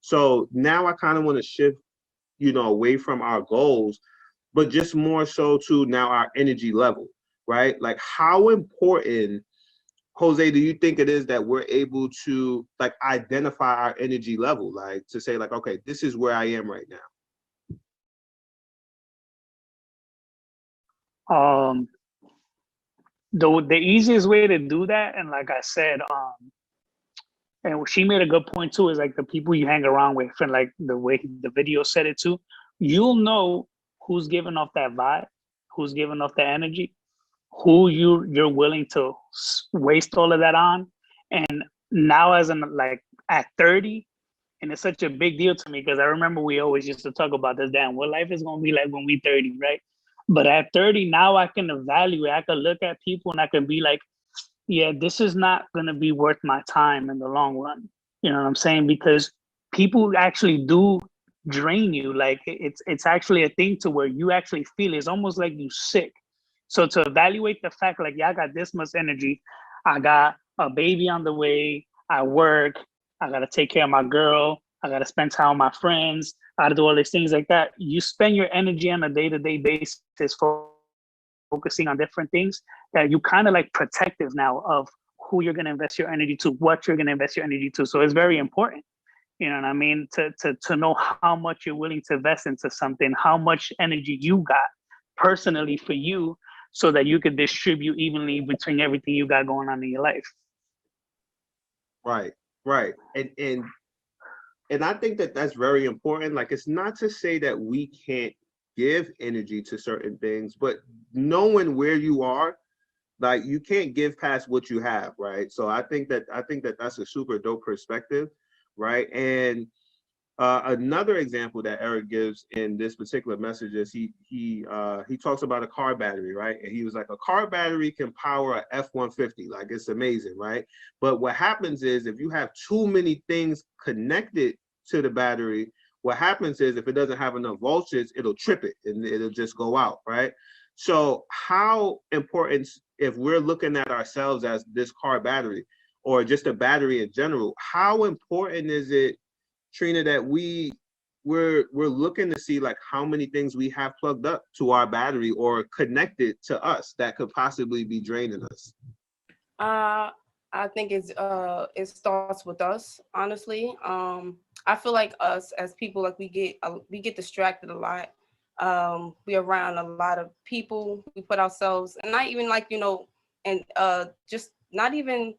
So now I kind of want to shift, away from our goals, but just more so to now our energy level, right? Like how important, Jose, do you think it is that we're able to like identify our energy level, like to say like, okay, this is where I am right now? Um, the easiest way to do that, and like I said, and she made a good point too, is like the people you hang around with, and like the way the video said it too, you'll know who's giving off that vibe, who's giving off the energy, who you're willing to waste all of that on. And now as in like at 30, and it's such a big deal to me because I remember we always used to talk about this, damn, what life is gonna be like when we 30, right? But at 30 now I can evaluate, I can look at people and I can be like, yeah, this is not gonna be worth my time in the long run. You know what I'm saying? Because people actually do drain you. Like it's actually a thing to where you actually feel it's almost like you sick. So to evaluate the fact, like, yeah, I got this much energy, I got a baby on the way, I work, I gotta take care of my girl, I gotta spend time with my friends, I gotta do all these things like that. You spend your energy on a day-to-day basis focusing on different things that you kind of like protective now of who you're gonna invest your energy to, what you're gonna invest your energy to. So it's very important, you know what I mean, to know how much you're willing to invest into something, how much energy you got personally for you, so that you could distribute evenly between everything you got going on in your life. Right, right. And I think that that's very important. Like, it's not to say that we can't give energy to certain things, but knowing where you are, like you can't give past what you have, right? So I think that that's a super dope perspective, right? And another example that Eric gives in this particular message is he talks about a car battery, right? And he was like, a car battery can power a F-150, like it's amazing, right? But what happens is if you have too many things connected to the battery, what happens is if it doesn't have enough voltage, it'll trip it and it'll just go out, right? So how important, if we're looking at ourselves as this car battery or just a battery in general, how important is it, Trina, that we're looking to see like how many things we have plugged up to our battery or connected to us that could possibly be draining us? Uh, I think it starts with us, honestly. I feel like us as people, like we get distracted a lot. We around a lot of people. We put ourselves, and not even like and just not even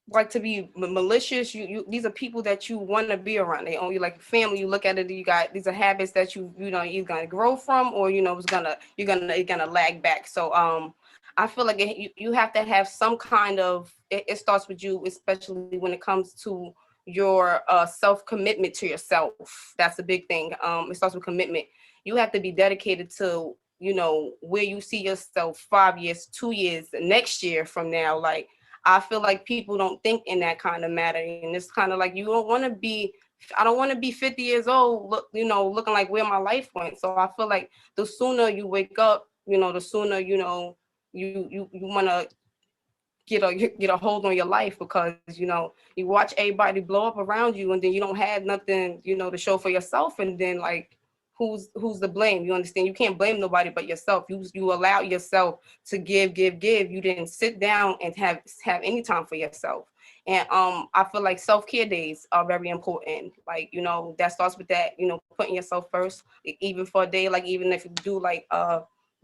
like to be malicious. You these are people that you want to be around. They own you like family. You look at it, you got these are habits that you know you're gonna grow from, or it's gonna you're gonna lag back. So I feel like you have to have some kind of it starts with you, especially when it comes to your self commitment to yourself. That's a big thing. It starts with commitment. You have to be dedicated to where you see yourself 5 years, 2 years, next year from now. Like, I feel like people don't think in that kind of matter. And it's kind of like you don't want to be, I don't want to be 50 years old, looking like where my life went. So I feel like the sooner you wake up, the sooner, you want to get a hold on your life, because, you watch everybody blow up around you and then you don't have nothing, to show for yourself. And then like, who's to blame? You understand? You can't blame nobody but yourself. You allow yourself to give. You didn't sit down and have any time for yourself. And I feel like self-care days are very important. Like, that starts with that, putting yourself first, even for a day. Like, even if you do like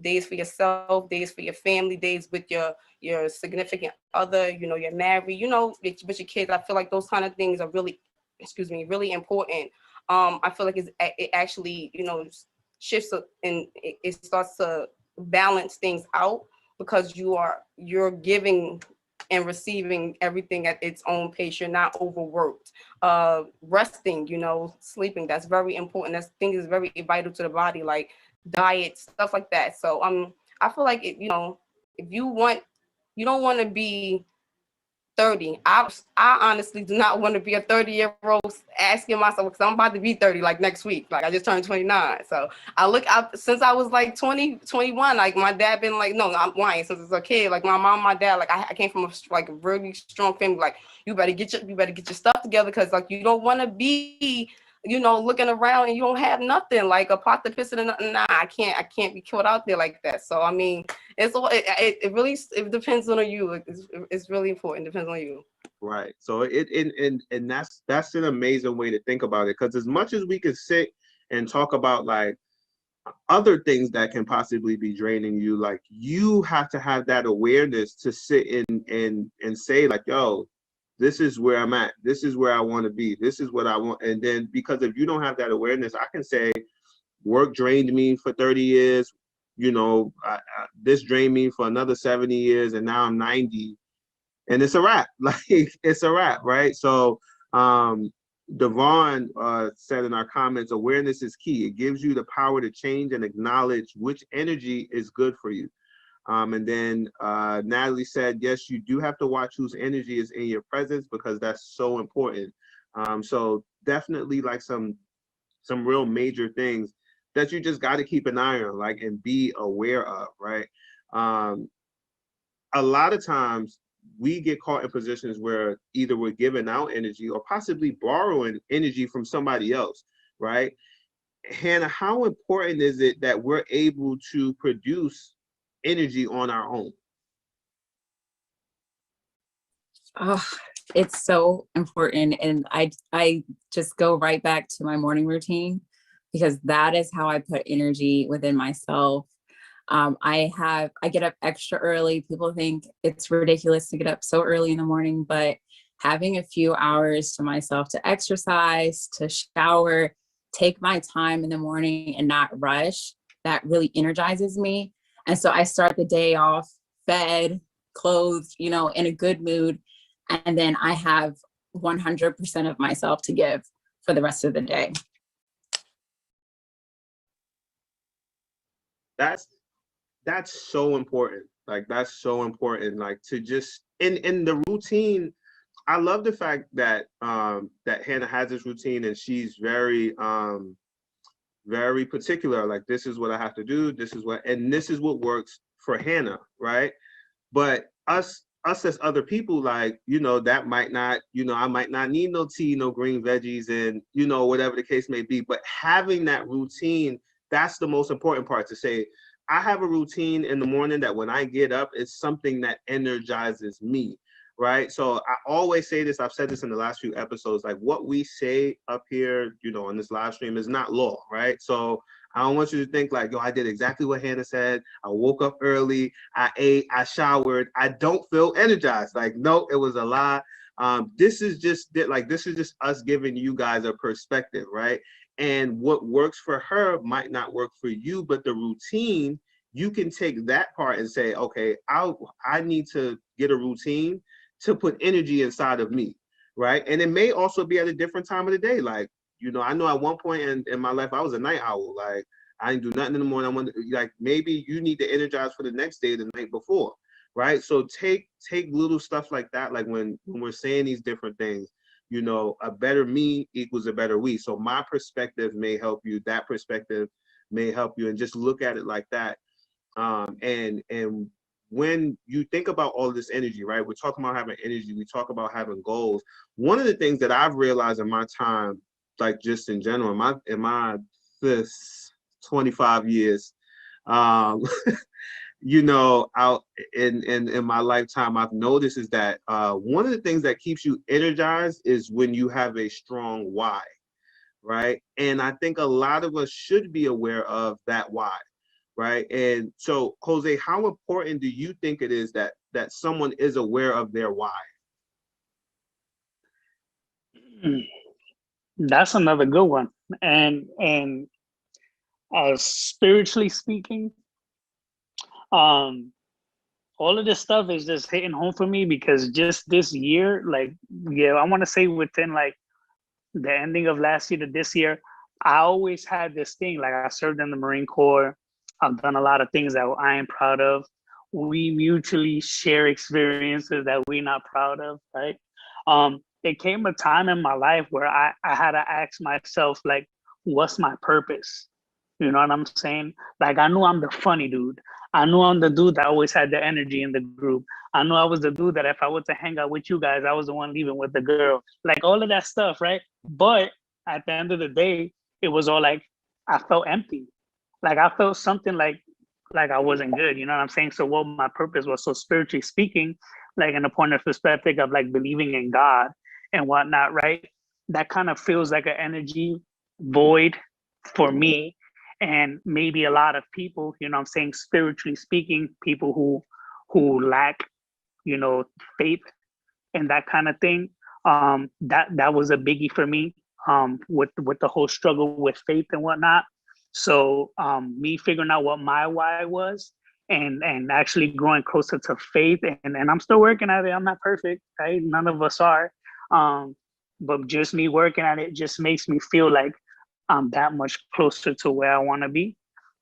days for yourself, days for your family, days with your significant other, you're married, with your kids. I feel like those kind of things are really, really important. I feel like it actually, shifts and it starts to balance things out, because you're giving and receiving everything at its own pace. You're not overworked. Resting, sleeping, that's very important. That thing is very vital to the body, like diet, stuff like that. So I feel like if you don't want to be 30. I honestly do not want to be a 30-year-old asking myself, because I'm about to be 30 like next week. Like I just turned 29. So I look out since I was like 20, 21, like my dad been like, no, I'm lying, since it's a kid. Like my mom, my dad, like I came from a really strong family. Like you better get your stuff together, because like you don't want to be, looking around and you don't have nothing, like a pot to piss in and nothing. Nah, I can't be killed out there like that. So I mean, it really depends on you. It's really important. It depends on you. Right. So and that's an amazing way to think about it, because as much as we could sit and talk about like other things that can possibly be draining you, like you have to have that awareness to sit and say like, yo, this is where I'm at. This is where I want to be. This is what I want. And then because if you don't have that awareness, I can say work drained me for 30 years. This drained me for another 70 years, and now I'm 90, and it's a wrap. Like it's a wrap, right? So Devon said in our comments, awareness is key. It gives you the power to change and acknowledge which energy is good for you. And then Natalie said, yes, you do have to watch whose energy is in your presence, because that's so important. So definitely like some real major things that you just got to keep an eye on, like, and be aware of, right? A lot of times we get caught in positions where either we're giving out energy or possibly borrowing energy from somebody else, right? Hannah, how important is it that we're able to produce energy on our own? Oh, it's so important. And I just go right back to my morning routine, because that is how I put energy within myself. I get up extra early. People think it's ridiculous to get up so early in the morning, but having a few hours to myself to exercise, to shower, take my time in the morning and not rush, that really energizes me. And so I start the day off fed, clothed, in a good mood. And then I have 100% of myself to give for the rest of the day. That's so important. Like that's so important. Like to just in the routine. I love the fact that that Hannah has this routine, and she's very very particular. Like this is what I have to do. This is what works for Hannah, right? But us as other people, like, that might not, I might not need no tea, no green veggies, and, whatever the case may be. But having that routine, that's the most important part, to say, I have a routine in the morning that when I get up, it's something that energizes me, right? So I always say this, I've said this in the last few episodes, like what we say up here, on this live stream is not law, right? So I don't want you to think like, yo, I did exactly what Hannah said. I woke up early, I ate, I showered, I don't feel energized. Like, no, it was a lie. This is just us giving you guys a perspective, right? And what works for her might not work for you, but the routine, you can take that part and say, okay, I need to get a routine to put energy inside of me, right? And it may also be at a different time of the day. Like, I know at one point in my life, I was a night owl. Like, I didn't do nothing in the morning. I want like, maybe you need to energize for the next day, the night before, right? So take little stuff like that. Like when we're saying these different things, a better me equals a better we. So my perspective may help you. That perspective may help you, and just look at it like that. And when you think about all this energy, right? We're talking about having energy. We talk about having goals. One of the things that I've realized in my time, like just in general, in my this 25 years, out in my lifetime, I've noticed is that one of the things that keeps you energized is when you have a strong why, right? And I think a lot of us should be aware of that why, right? And so, Jose, how important do you think it is that someone is aware of their why? That's another good one. And spiritually speaking, all of this stuff is just hitting home for me, because just this year, like, yeah, I want to say within like the ending of last year to this year, I always had this thing, like I served in the Marine Corps. I've done a lot of things that I am proud of. we mutually share experiences that we're not proud of, right? It came a time in my life where I had to ask myself, like, what's my purpose? You know what I'm saying? Like, I knew I'm the funny dude. I knew I'm the dude that always had the energy in the group. I knew I was the dude that if I were to hang out with you guys, I was the one leaving with the girl. Like all of that stuff, right? But at the end of the day, it was all like I felt empty. Like I felt something like I wasn't good. You know what I'm saying? So what my purpose was. So spiritually speaking, like in a point of perspective of like believing in God and whatnot, right? That kind of feels like an energy void for me and maybe a lot of people, you know what I'm saying, spiritually speaking, people who lack, you know, faith and that kind of thing. That was a biggie for me, with the whole struggle with faith and whatnot. So me figuring out what my why was and actually growing closer to faith, and I'm still working at it. I'm not perfect, right? None of us are. But just me working at it just makes me feel like I'm that much closer to where I want to be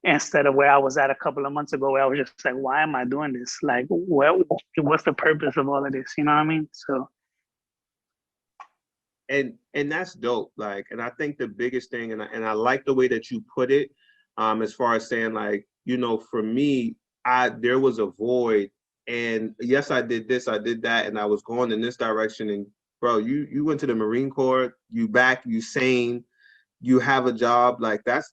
instead of where I was at a couple of months ago, where I was just like, why am I doing this? Like, what's the purpose of all of this? You know what I mean? So And that's dope. Like, and I think the biggest thing, and I like the way that you put it, as far as saying, like, you know, for me, there was a void, and yes, I did this, I did that, and I was going in this direction. And bro, you went to the Marine Corps, you back, you sane, you have a job. Like that's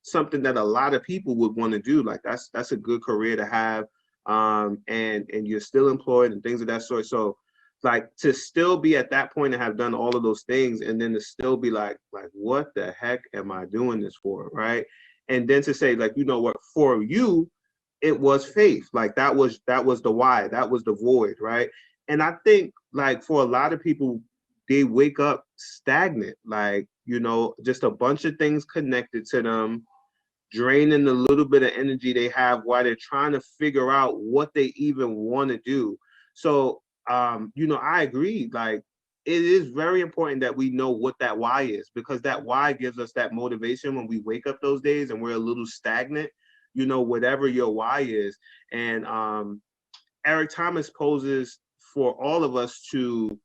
something that a lot of people would want to do. Like that's a good career to have, and you're still employed and things of that sort. So like to still be at that point and have done all of those things, and then to still be like what the heck am I doing this for, right? And then to say, like, you know what, for you it was faith. Like that was the why, that was the void, right? And I think, like, for a lot of people, they wake up stagnant, like, you know, just a bunch of things connected to them, draining the little bit of energy they have while they're trying to figure out what they even want to do. So you know, I agree. Like, it is very important that we know what that why is, because that why gives us that motivation when we wake up those days and we're a little stagnant, you know, whatever your why is. And Eric Thomas poses for all of us to,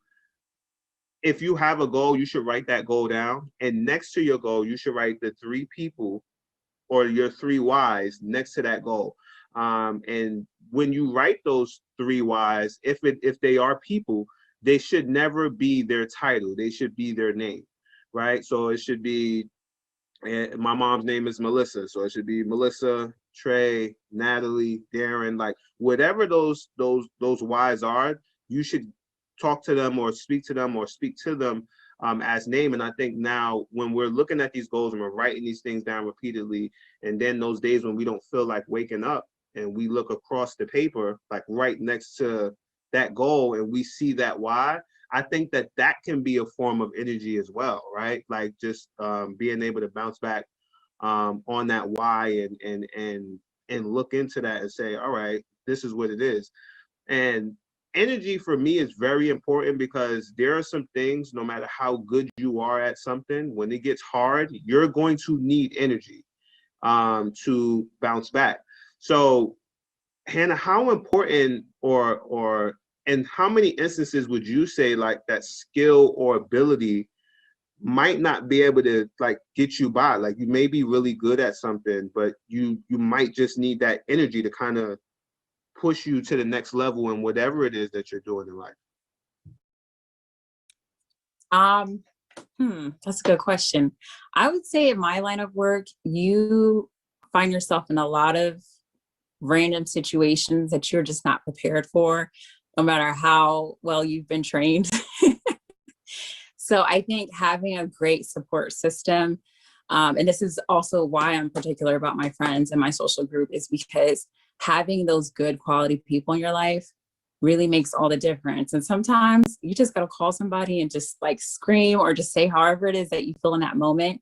if you have a goal, you should write that goal down. And next to your goal, you should write the 3 people or your 3 whys next to that goal. And when you write those 3 whys, if they are people, they should never be their title. They should be their name, right? So it should be, my mom's name is Melissa, so it should be Melissa, Trey, Natalie, Darren, like whatever those whys are, you should talk to them or speak to them as name. And I think now when we're looking at these goals and we're writing these things down repeatedly, and then those days when we don't feel like waking up and we look across the paper, like right next to that goal, and we see that why, I think that that can be a form of energy as well, right? Like just being able to bounce back on that why and look into that and say, all right, this is what it is. And energy for me is very important, because there are some things, no matter how good you are at something, when it gets hard, you're going to need energy to bounce back. So Hannah, how important or in how many instances would you say like that skill or ability might not be able to like get you by? Like you may be really good at something, but you might just need that energy to kind of push you to the next level in whatever it is that you're doing in life. That's a good question. I would say in my line of work, you find yourself in a lot of random situations that you're just not prepared for, no matter how well you've been trained. So I think having a great support system, and this is also why I'm particular about my friends and my social group, is because having those good quality people in your life really makes all the difference. And sometimes you just got to call somebody and just like scream or just say however it is that you feel in that moment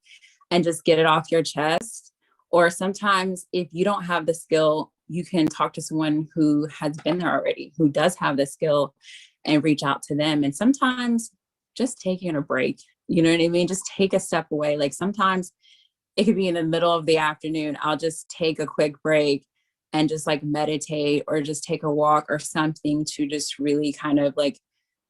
and just get it off your chest. Or sometimes if you don't have the skill, you can talk to someone who has been there already, who does have the skill, and reach out to them. And sometimes just taking a break, you know what I mean? Just take a step away. Like sometimes it could be in the middle of the afternoon. I'll just take a quick break, and just like meditate or just take a walk or something to just really kind of like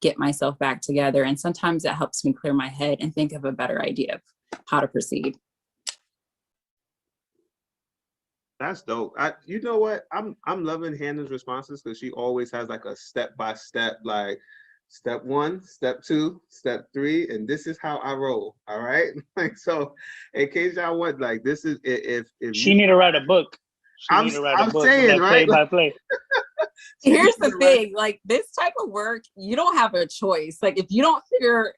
get myself back together. And sometimes it helps me clear my head and think of a better idea of how to proceed. That's dope. You know what? I'm loving Hannah's responses because she always has like a step by step, like step 1, step 2, step 3, and this is how I roll. All right. Like, so in case y'all want, like, this is if She you, need to write a book. She I'm need to write a book, saying, like, right? play by play. Here's the thing, like this type of work, you don't have a choice. Like if you don't figure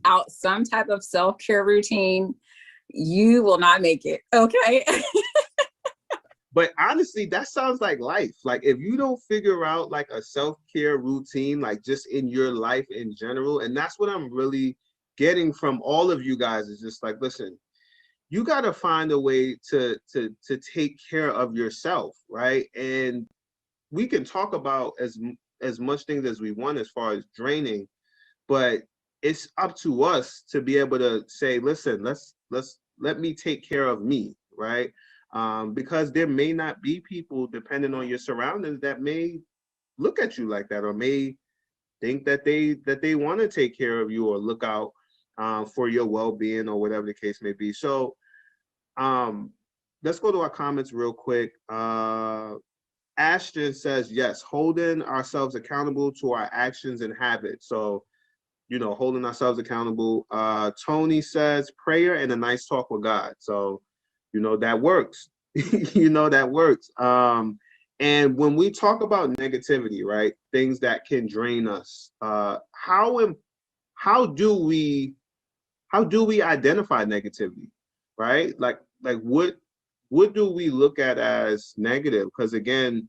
out some type of self-care routine, you will not make it. Okay. But honestly, that sounds like life. Like if you don't figure out like a self-care routine, like just in your life in general, and that's what I'm really getting from all of you guys is just like, listen, you got to find a way to take care of yourself, right? And we can talk about as much things as we want as far as draining, but it's up to us to be able to say, listen, let me take care of me, right? Because there may not be people, depending on your surroundings, that may look at you like that or may think that they want to take care of you or look out for your well-being or whatever the case may be. So let's go to our comments real quick. Ashton says, yes, holding ourselves accountable to our actions and habits. So, you know, holding ourselves accountable. Tony says, prayer and a nice talk with God. So, you know, that works. You know, that works. And when we talk about negativity, right, things that can drain us, how do we identify negativity, right? Like what do we look at as negative? Because again,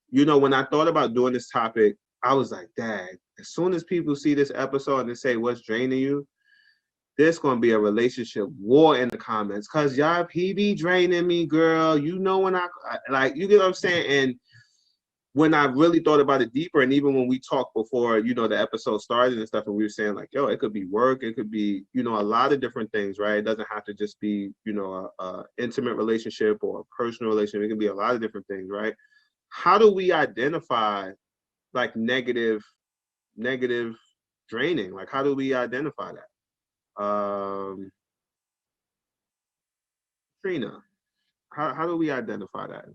you know, when I thought about doing this topic, I was like, dang, as soon as people see this episode and they say, what's draining you? There's going to be a relationship war in the comments because y'all, he be draining me, girl. You know, when I like, you get what I'm saying? And when I really thought about it deeper, and even when we talked before, you know, the episode started and stuff, and we were saying like, yo, it could be work, it could be, you know, a lot of different things, right? It doesn't have to just be, you know, a intimate relationship or a personal relationship. It can be a lot of different things, right? How do we identify like negative draining? Like, how do we identify that? Trina, how do we identify that?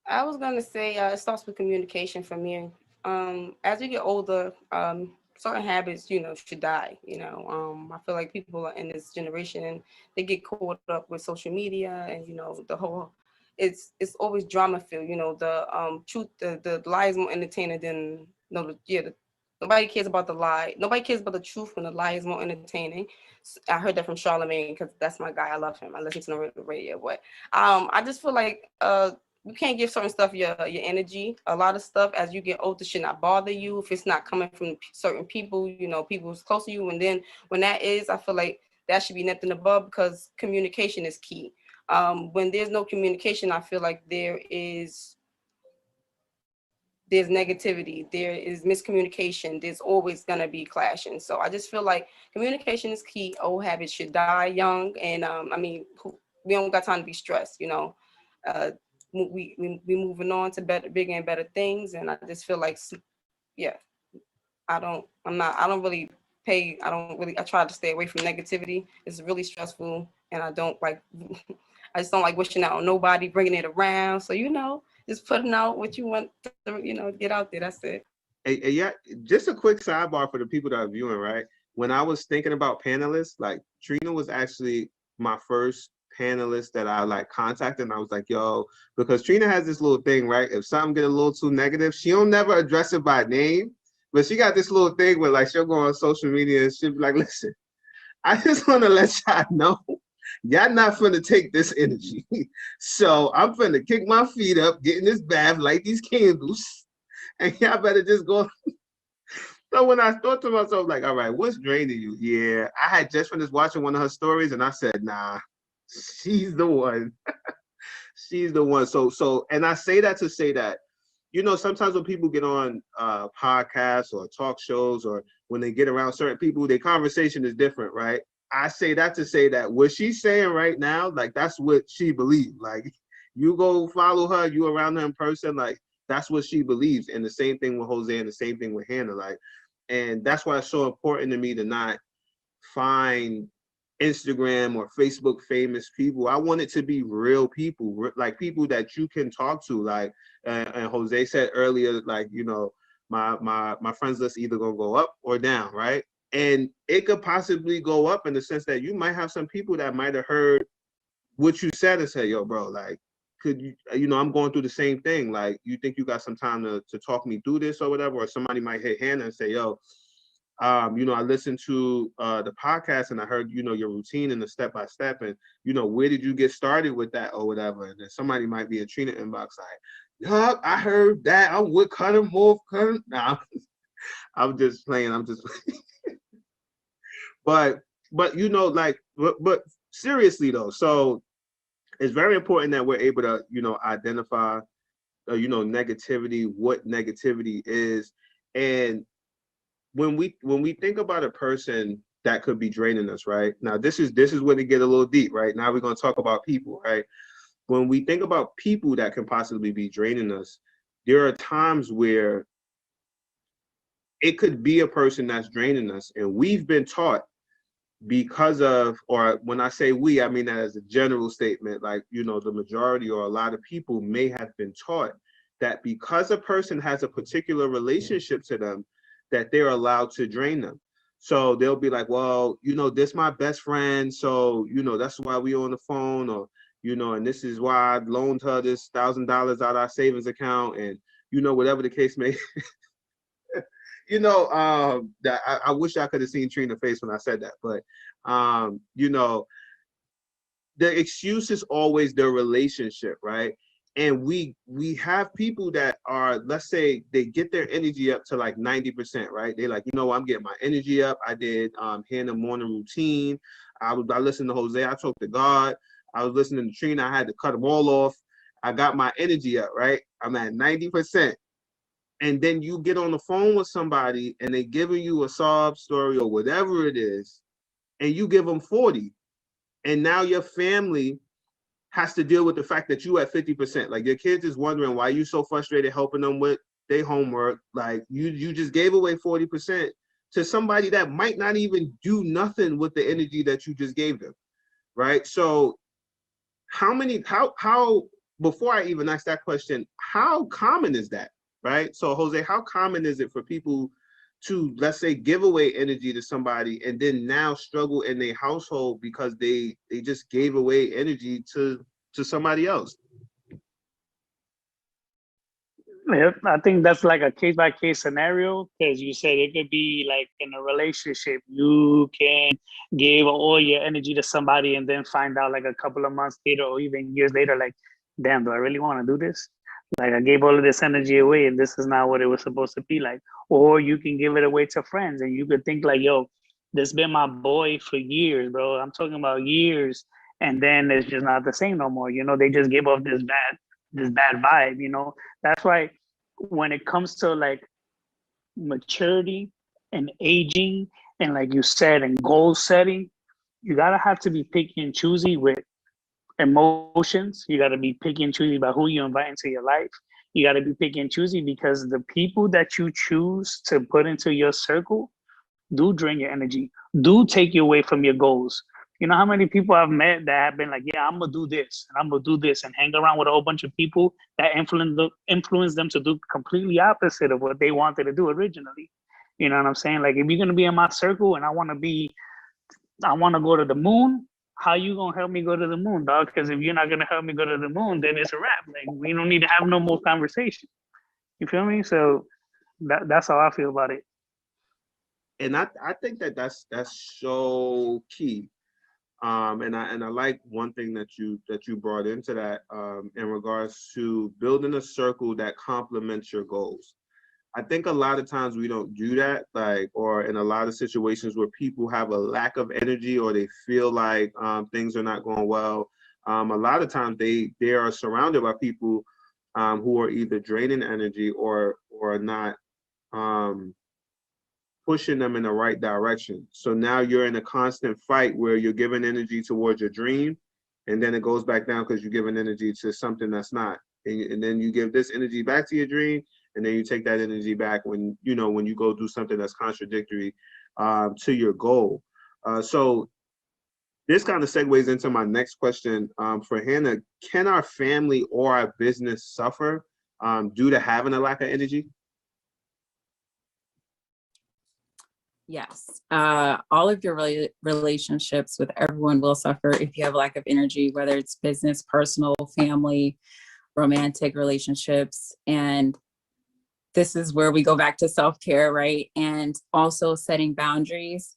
I was gonna say it starts with communication for me. As we get older, certain habits, you know, should die. You know, I feel like people are in this generation and they get caught up with social media and you know the whole. It's always drama filled. You know, the truth, the lie is more entertaining than nobody cares about the lie. Nobody cares about the truth when the lie is more entertaining. I heard that from Charlamagne because that's my guy. I love him. I listen to the radio. But I just feel like you can't give certain stuff your energy. A lot of stuff as you get older should not bother you if it's not coming from certain people, you know, people who's close to you. And then when that is, I feel like that should be nothing above because communication is key. When there's no communication, I feel like there's negativity, there is miscommunication, there's always going to be clashing. So I just feel like communication is key. Old habits should die young. And I mean, we don't got time to be stressed, you know. We moving on to bigger and better things. And I just feel like, yeah, I try to stay away from negativity. It's really stressful. And I just don't like wishing out on nobody, bringing it around. So, you know, just putting out what you want to, you know, get out there. That's it. Yeah, just a quick sidebar for the people that are viewing, right? When I was thinking about panelists, like Trina was actually my first panelist that I like contacted, and I was like, yo, because Trina has this little thing, right? If something get a little too negative, she'll never address it by name, but she got this little thing where like she'll go on social media and she'll be like, listen, I just want to let y'all know y'all not finna take this energy. So I'm finna kick my feet up, get in this bath, light these candles, and y'all better just go. So when I thought to myself, like, all right, what's draining you? Yeah, I had just finished watching one of her stories and I said, nah, she's the one. She's the one. So, and I say that to say that, you know, sometimes when people get on podcasts or talk shows or when they get around certain people, their conversation is different, right? I say that to say that what she's saying right now, like that's what she believed. Like you go follow her, you around her in person, like that's what she believes. And the same thing with Jose and the same thing with Hannah. Like, and that's why it's so important to me to not find Instagram or Facebook famous people. I want it to be real people, like people that you can talk to. Like, and Jose said earlier, like, you know, my friends list either gonna go up or down, right? And it could possibly go up in the sense that you might have some people that might have heard what you said and say, yo, bro, like, could you, you know, I'm going through the same thing. Like, you think you got some time to talk me through this or whatever? Or somebody might hit Hannah and say, yo, you know, I listened to the podcast and I heard, you know, your routine and the step by step, and you know, where did you get started with that or whatever? And then somebody might be a Trina inbox like, yup, I heard that. I'm with Cutter Morph. Nah, I'm just playing. I'm just playing. but you know, like, but seriously though, so it's very important that we're able to, you know, identify, you know, negativity, what negativity is, and when we think about a person that could be draining us, right? Now, this is when it get a little deep, right? Now we're going to talk about people, right? When we think about people that can possibly be draining us, there are times where it could be a person that's draining us, and we've been taught because of, or when I say we, I mean that as a general statement, like, you know, the majority or a lot of people may have been taught that because a person has a particular relationship to them, that they're allowed to drain them. So they'll be like, well, you know, this my best friend, so, you know, that's why we on the phone, or, you know, and this is why I loaned her this $1,000 out our savings account, and, you know, whatever the case may. You know, that I wish I could have seen Trina's face when I said that, but you know, the excuse is always their relationship, right? And we have people that are, let's say they get their energy up to like 90%, right? They're like, you know, I'm getting my energy up. I did Hannah morning routine. I listened to Jose, I talked to God. I was listening to Trina, I had to cut them all off. I got my energy up, right? I'm at 90%. And then you get on the phone with somebody and they giving you a sob story or whatever it is, and you give them 40. And now your family has to deal with the fact that you at 50%. Like, your kids is wondering why you so frustrated helping them with their homework. Like, you just gave away 40% to somebody that might not even do nothing with the energy that you just gave them, right? So how before I even ask that question, how common is that, right? So Jose, how common is it for people to, let's say, give away energy to somebody and then now struggle in their household because they just gave away energy to somebody else? Yep, I think that's like a case by case scenario, because you said it could be like in a relationship, you can give all your energy to somebody and then find out like a couple of months later or even years later, like, damn, do I really want to do this? Like, I gave all of this energy away and this is not what it was supposed to be like. Or you can give it away to friends and you could think like, yo, this been my boy for years, bro. I'm talking about years. And then it's just not the same no more. You know, they just gave off this bad vibe, you know. That's why when it comes to like maturity and aging and, like you said, and goal setting, you gotta have to be picky and choosy with emotions. You gotta be picky and choosy about who you invite into your life. You gotta be picky and choosy because the people that you choose to put into your circle do drain your energy, do take you away from your goals. You know how many people I've met that have been like, yeah, I'm gonna do this and I'm gonna do this, and hang around with a whole bunch of people that influence them to do completely opposite of what they wanted to do originally. You know what I'm saying? Like, if you're gonna be in my circle and I wanna go to the moon, how you gonna help me go to the moon, dog? Because if you're not gonna help me go to the moon, then it's a wrap. Like, we don't need to have no more conversation. You feel me? So that's how I feel about it. And I think that's so key. And I like one thing that you brought into that, in regards to building a circle that complements your goals. I think a lot of times we don't do that, like, or in a lot of situations where people have a lack of energy or they feel like things are not going well. A lot of times they are surrounded by people who are either draining energy or not pushing them in the right direction. So now you're in a constant fight where you're giving energy towards your dream, and then it goes back down because you're giving energy to something that's not. And then you give this energy back to your dream, and then you take that energy back when when you go do something that's contradictory to your goal. So this kind of segues into my next question for Hannah. Can our family or our business suffer due to having a lack of energy? Yes. All of your relationships with everyone will suffer if you have a lack of energy, whether it's business, personal, family, romantic relationships. And this is where we go back to self-care, right? And also setting boundaries.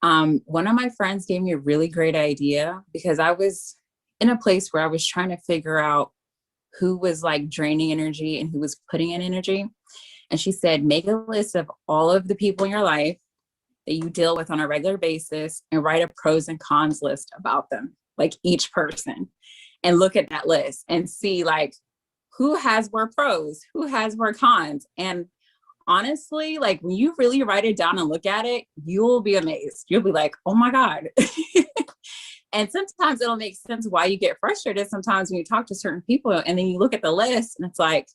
One of my friends gave me a really great idea because I was in a place where I was trying to figure out who was like draining energy and who was putting in energy. And she said, make a list of all of the people in your life that you deal with on a regular basis and write a pros and cons list about them, like each person, and look at that list and see like who has more pros, who has more cons. And honestly, like when you really write it down and look at it, you'll be amazed. You'll be like, oh my God. And sometimes it'll make sense why you get frustrated sometimes when you talk to certain people and then you look at the list and it's like,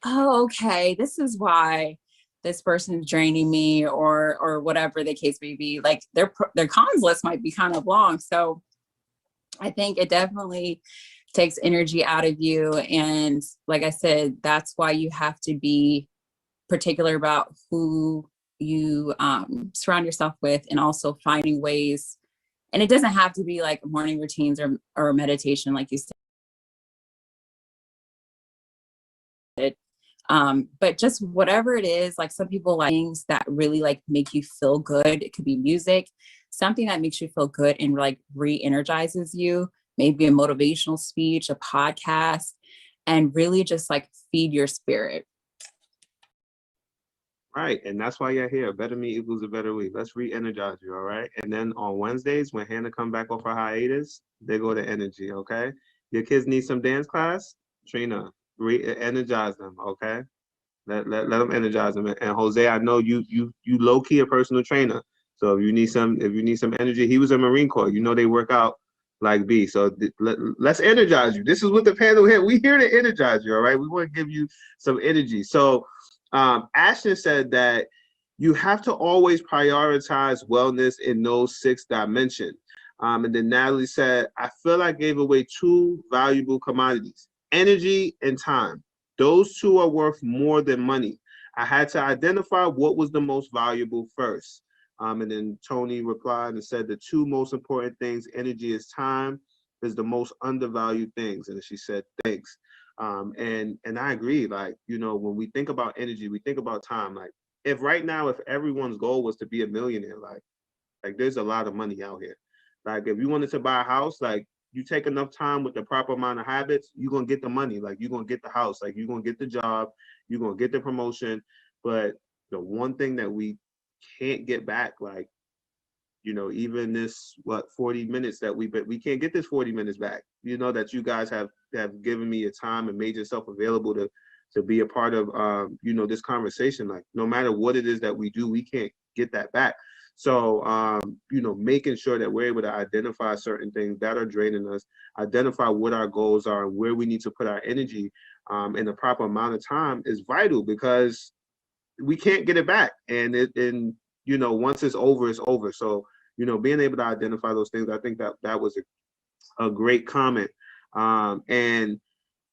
oh, okay, this is why this person's draining me or whatever the case may be. Like their cons list might be kind of long. So I think it definitely takes energy out of you. And like I said, that's why you have to be particular about who you surround yourself with, and also finding ways. And it doesn't have to be like morning routines or meditation, like you said. But just whatever it is, like some people like things that really like make you feel good. It could be music, something that makes you feel good and like re-energizes you, maybe a motivational speech, a podcast, and really just like feed your spirit. Right, and that's why you're here. Better me equals a better week. Let's re-energize you, all right? And then on Wednesdays, when Hannah come back off her hiatus, they go to energy, okay? Your kids need some dance class? Trina, re-energize them, okay? Let them energize them. And Jose, I know you low-key a personal trainer. So if you need some energy, he was a Marine Corps. You know they work out like B. So let's energize you. This is what the panel here. We here to energize you, all right? We want to give you some energy. So Ashton said that you have to always prioritize wellness in those 6 dimensions. And then Natalie said, I feel I gave away 2 valuable commodities, energy and time. Those 2 are worth more than money. I had to identify what was the most valuable first. And then Tony replied and said the 2 most important things, energy is time, is the most undervalued things. And she said, thanks. And I agree, like, when we think about energy, we think about time. Like if right now, if everyone's goal was to be a millionaire, like there's a lot of money out here. Like if you wanted to buy a house, like you take enough time with the proper amount of habits, you're going to get the money. Like you're going to get the house, like you're going to get the job, you're going to get the promotion. But the one thing that we can't get back, like, even this 40 minutes that we can't get this 40 minutes back, that you guys have given me your time and made yourself available to be a part of this conversation. Like no matter what it is that we do, we can't get that back. So making sure that we're able to identify certain things that are draining us, identify what our goals are and where we need to put our energy in the proper amount of time is vital, because we can't get it back. And once it's over, it's over. So being able to identify those things, I think that was a great comment. And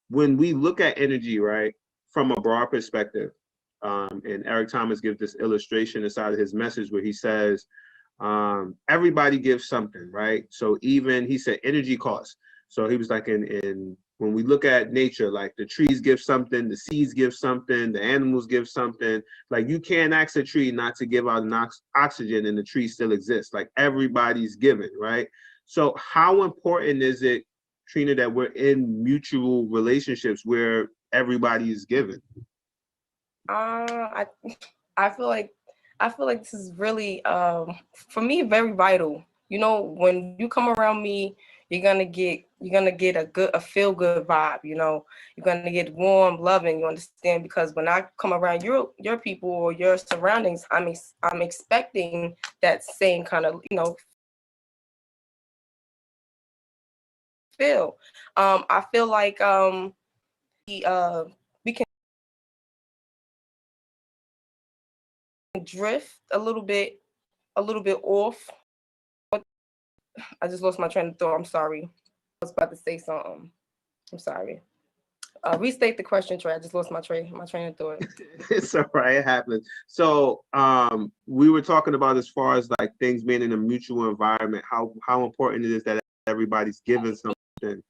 when we look at energy, right, from a broad perspective, and Eric Thomas gives this illustration inside of his message where he says, everybody gives something, right? So even he said energy costs. So he was like, in when we look at nature, like the trees give something, the seeds give something, the animals give something. Like you can't ask a tree not to give out oxygen and the tree still exists. Like everybody's giving, right? So how important is it, Trina, that we're in mutual relationships where everybody is giving? I feel like this is really for me very vital. When you come around me, you're gonna get a feel good vibe. You're gonna get warm, loving. You understand? Because when I come around your people or your surroundings, I'm expecting that same kind of feel. I feel like we can drift a little bit off. I just lost my train of thought. I'm sorry. I was about to say something. I'm sorry. Restate the question, Trey. I just lost my train of thought. It's all right, it happens. So we were talking about as far as like things being in a mutual environment, how important it is that everybody's giving something in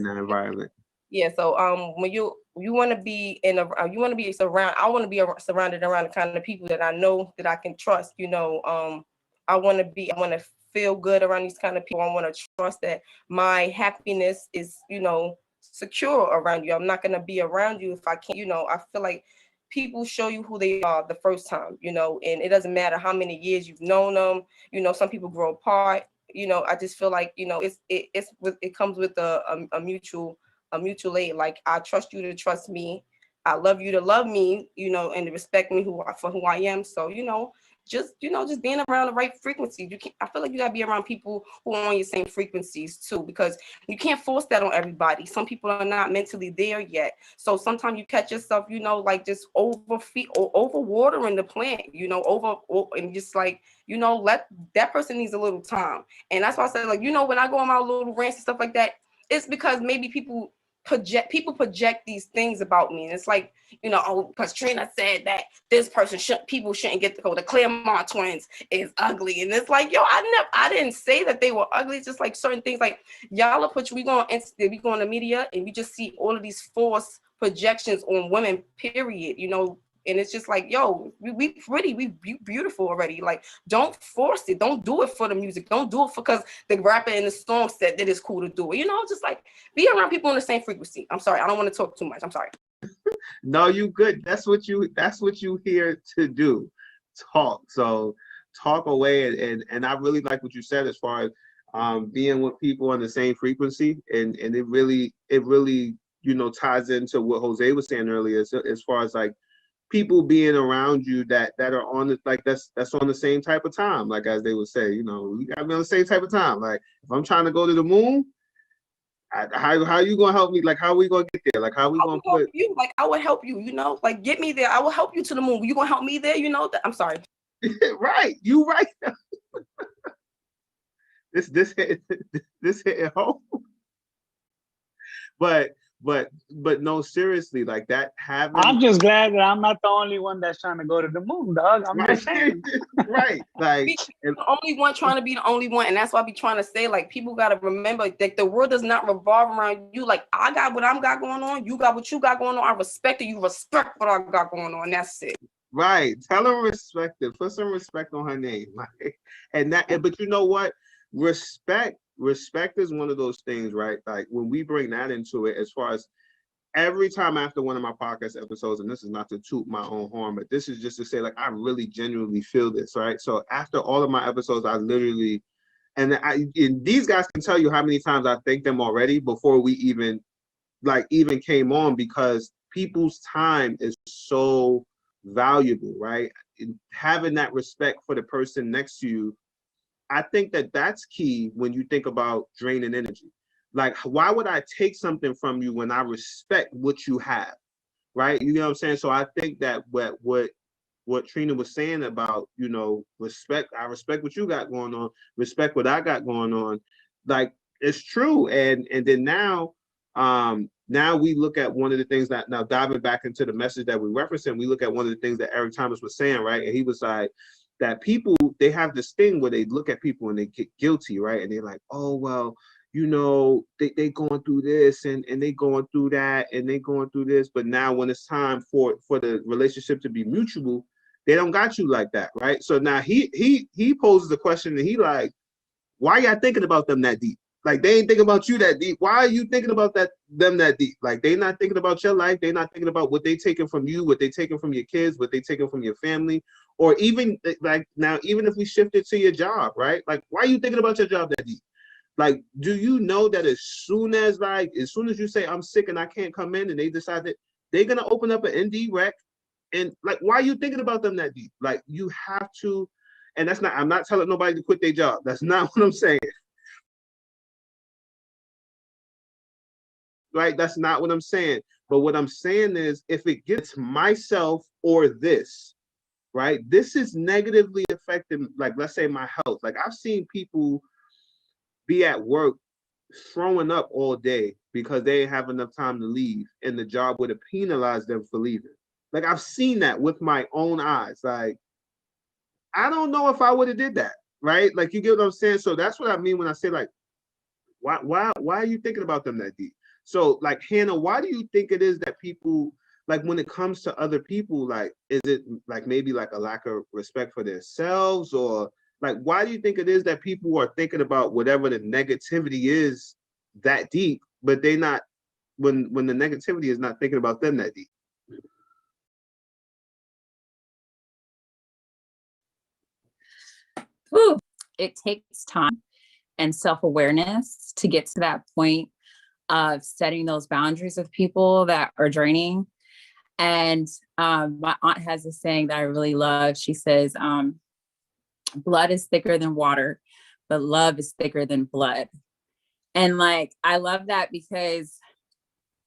that environment. Yeah. So when you want to be in a you want to be surrounded, I want to be surrounded around the kind of people that I know that I can trust. I want to feel good around these kind of people. I want to trust that my happiness is, secure around you. I'm not going to be around you if I can't, I feel like people show you who they are the first time, and it doesn't matter how many years you've known them. Some people grow apart. I just feel like, it comes with a mutual aid. Like, I trust you to trust me. I love you to love me, and to respect me for who I am. So, just being around the right frequency. I feel like you gotta be around people who are on your same frequencies too, because you can't force that on everybody. Some people are not mentally there yet. So sometimes you catch yourself, like just overfeed or over watering the plant, and just like, let that person needs a little time. And that's why I said, like, when I go on my little rants and stuff like that, it's because maybe people project these things about me. And it's like, because Trina said that this person people shouldn't get to go. The Claremont twins is ugly. And it's like, I didn't say that they were ugly. It's just like certain things, like y'all are we go on the media and we just see all of these false projections on women, period, and it's just like, yo, we pretty, we beautiful already. Like, don't force it. Don't do it for the music. Don't do it because the rapper in the song said that it's cool to do it. Just like be around people on the same frequency. I'm sorry. I don't want to talk too much. I'm sorry. No, you good. That's what you here to do. Talk. So talk away. And I really like what you said as far as being with people on the same frequency. And it really, ties into what Jose was saying earlier, as far as like people being around you that are on the, like, that's on the same type of time. Like, as they would say, you gotta be on the same type of time. Like, if I'm trying to go to the moon, how you gonna help me? Like, how are we gonna get there? Like, how are we gonna put you? Like, I would help you, like, get me there. I will help you to the moon. You gonna help me there? I'm sorry. Right, you right. this hit home. But no, seriously, like that having. I'm just glad that I'm not the only one that's trying to go to the moon, dog. I'm just saying. Right, like the only one trying to be the only one, and that's why I be trying to say, like, people gotta remember that the world does not revolve around you. Like, I got what I'm got going on, you got what you got going on. I respect it, you respect what I got going on. That's it. Right. Tell her respect it. Put some respect on her name. Like, but you know what? Respect is one of those things, right? Like, when we bring that into it, as far as every time after one of my podcast episodes, and this is not to toot my own horn, but this is just to say, like, I really genuinely feel this, right? So after all of my episodes, I literally, and these guys can tell you how many times I thanked them already before we even came on, because people's time is so valuable, right? And having that respect for the person next to you, I think that that's key when you think about draining energy. Like, why would I take something from you when I respect what you have, right? You know what I'm saying? So I think that what Trina was saying about, respect, I respect what you got going on, respect what I got going on, like, it's true. And then now we look at one of the things that, now diving back into the message that we're referencing, we look at one of the things that Eric Thomas was saying, right? And he was like, that people, they have this thing where they look at people and they get guilty, right? And they're like, oh, well, they going through this and they going through that and they going through this. But now when it's time for the relationship to be mutual, they don't got you like that, right? So now he poses the question, and he like, why y'all thinking about them that deep? Like, they ain't thinking about you that deep. Why are you thinking about them that deep? Like, they not thinking about your life. They not thinking about what they taking from you, what they taking from your kids, what they taking from your family, or even like now, even if we shift it to your job, right? Like, why are you thinking about your job that deep? Like, do you know that as soon as you say I'm sick and I can't come in, and they decide that they're gonna open up an ND rec, and like, why are you thinking about them that deep? Like, you have to, and that's not, I'm not telling nobody to quit their job. That's not what I'm saying. right? That's not what I'm saying. But what I'm saying is, if it gets myself or this, right, this is negatively affecting, like, let's say my health. Like, I've seen people be at work throwing up all day because they didn't have enough time to leave, and the job would have penalized them for leaving. Like, I've seen that with my own eyes. Like, I don't know if I would have did that, right? Like, you get what I'm saying? So that's what I mean when I say, like, why are you thinking about them that deep? So, like, Hannah, why do you think it is that people, like, when it comes to other people, like, is it like maybe like a lack of respect for themselves, or like, why do you think it is that people are thinking about whatever the negativity is that deep, but they not, when the negativity is not thinking about them that deep? Whew. It takes time and self-awareness to get to that point of setting those boundaries with people that are draining. And my aunt has a saying that I really love. She says, blood is thicker than water, but love is thicker than blood. And like, I love that because,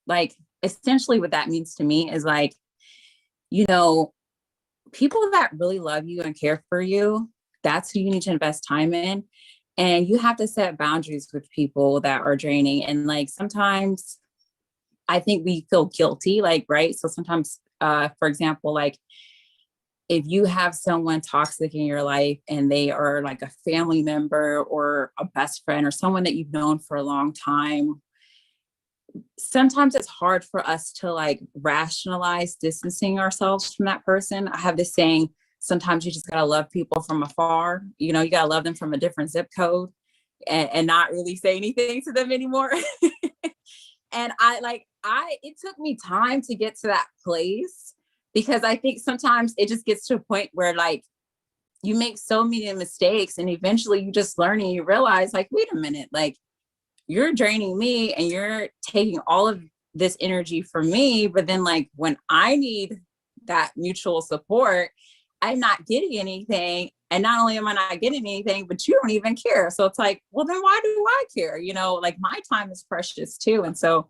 like, essentially what that means to me is, like, you know, people that really love you and care for you, that's who you need to invest time in. And you have to set boundaries with people that are draining. And like, sometimes I think we feel guilty, like, right? So sometimes, for example, like, if you have someone toxic in your life and they are like a family member or a best friend or someone that you've known for a long time, sometimes it's hard for us to like rationalize distancing ourselves from that person. I have this saying, sometimes you just gotta love people from afar. You know, you gotta love them from a different zip code and not really say anything to them anymore. And it took me time to get to that place, because I think sometimes it just gets to a point where like you make so many mistakes and eventually you just learn and you realize, like, wait a minute, like, you're draining me and you're taking all of this energy from me. But then like when I need that mutual support, I'm not getting anything. And not only am I not getting anything, but you don't even care. So it's like, well, then why do I care? You know, like, my time is precious too. And so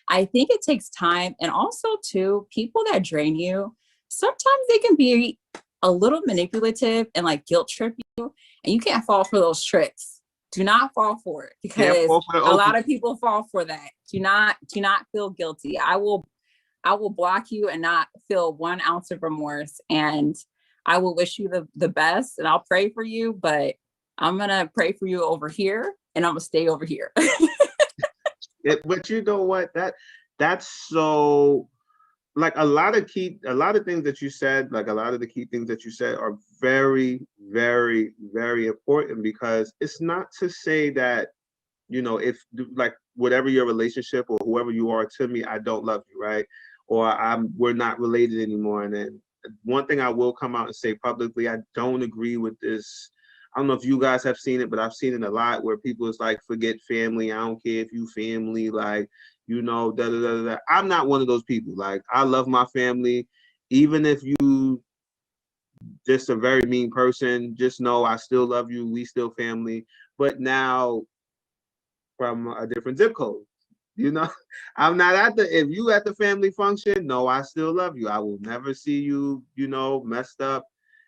I think it takes time. And also too, people that drain you, sometimes they can be a little manipulative and like guilt trip you, and you can't fall for those tricks. Do not fall for it, because a lot of people fall for that. Do not feel guilty. I will block you and not feel 1 ounce of remorse. And I will wish you the best, and I'll pray for you, but I'm going to pray for you over here and I'm going to stay over here. But you know what, that's so, like, a lot of things that you said, like a lot of the key things that you said are very, very, very important, because it's not to say that, you know, if like whatever your relationship or whoever you are to me, I don't love you, right? Or we're not related anymore. And then one thing I will come out and say publicly, I don't agree with this. I don't know if you guys have seen it, but I've seen it a lot where people is like, forget family. I don't care if you family, like, you know, da da da da. I'm not one of those people. Like, I love my family. Even if you just a very mean person, just know I still love you. We still family. But now from a different zip code, you know, I'm not if you at the family function, no, I still love you. I will never see you, you know, messed up.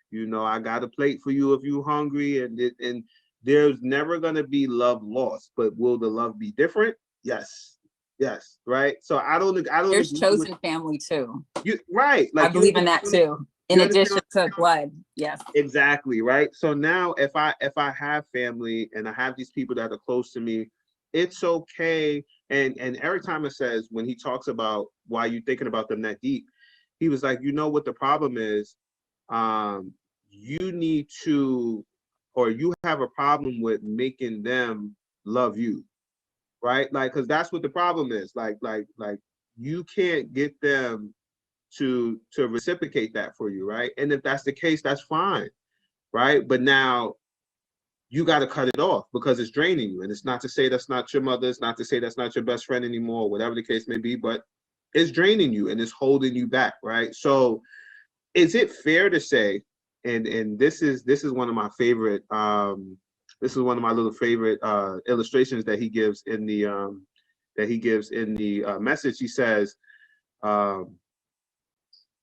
You know, I got a plate for you if you hungry, and there's never gonna be love lost, but will the love be different? Yes. Yes, right. So I don't There's chosen family too. You right. Like, I believe in that too. In addition to blood. Yes. Exactly, right. So now if I have family and I have these people that are close to me, it's okay. And Eric Thomas says, when he talks about why you thinking about them that deep, he was like, you know what the problem is? You need to, or you have a problem with making them love you, right? Like, because that's what the problem is. Like you can't get them to reciprocate that for you, right? And if that's the case, that's fine, right? But now you got to cut it off because it's draining you. And it's not to say that's not your mother, it's not to say that's not your best friend anymore, whatever the case may be, but it's draining you and it's holding you back, right? So is it fair to say, and this is one of my favorite, this is one of my little favorite illustrations that he gives in that he gives in the message. He says,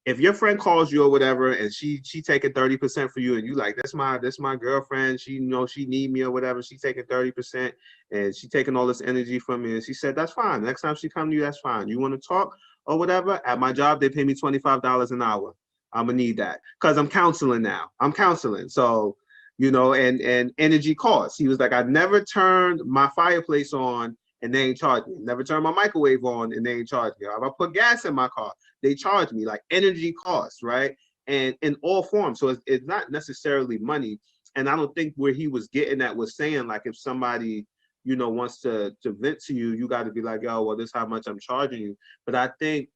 if your friend calls you or whatever, and she taking 30% for you, and you like, that's my girlfriend, she she need me or whatever, she taking 30%, and she taking all this energy from me, and she said, that's fine. Next time she come to you, that's fine. You want to talk or whatever? At my job, they pay me $25 an hour. I'm gonna need that because I'm counseling now. I'm counseling, so and energy costs. He was like, I've never turned my fireplace on and they ain't charged me. Never turned my microwave on and they ain't charged me. If I put gas in my car, they charge me. Like, energy costs, right? And in all forms. So it's not necessarily money. And I don't think where he was getting at was saying, like, if somebody, wants to vent to you, you got to be like, yo, well, this is how much I'm charging you. But I think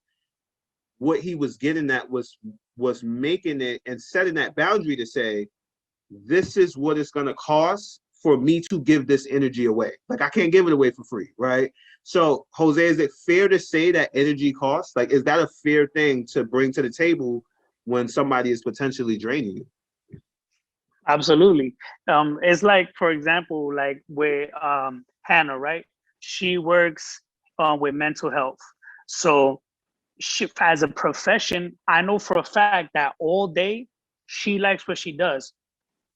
what he was getting at was making it and setting that boundary to say, this is what it's going to cost for me to give this energy away. Like, I can't give it away for free, right? So, Jose, is it fair to say that energy costs? Like, is that a fair thing to bring to the table when somebody is potentially draining you? Absolutely. It's like, for example, like with Hannah, right? She works with mental health. So she, as a profession, I know for a fact that all day she likes what she does.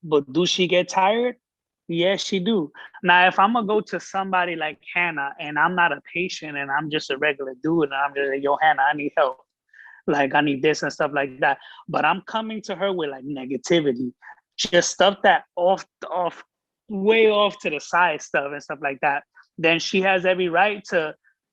But do she get tired? Yes, she do. Now, if I'm gonna go to somebody like Hannah and I'm not a patient and I'm just a regular dude and I'm just like, yo, Hannah, I need help. Like, I need this and stuff like that. But I'm coming to her with like negativity, just stuff that way off to the side stuff and stuff like that. Then she has every right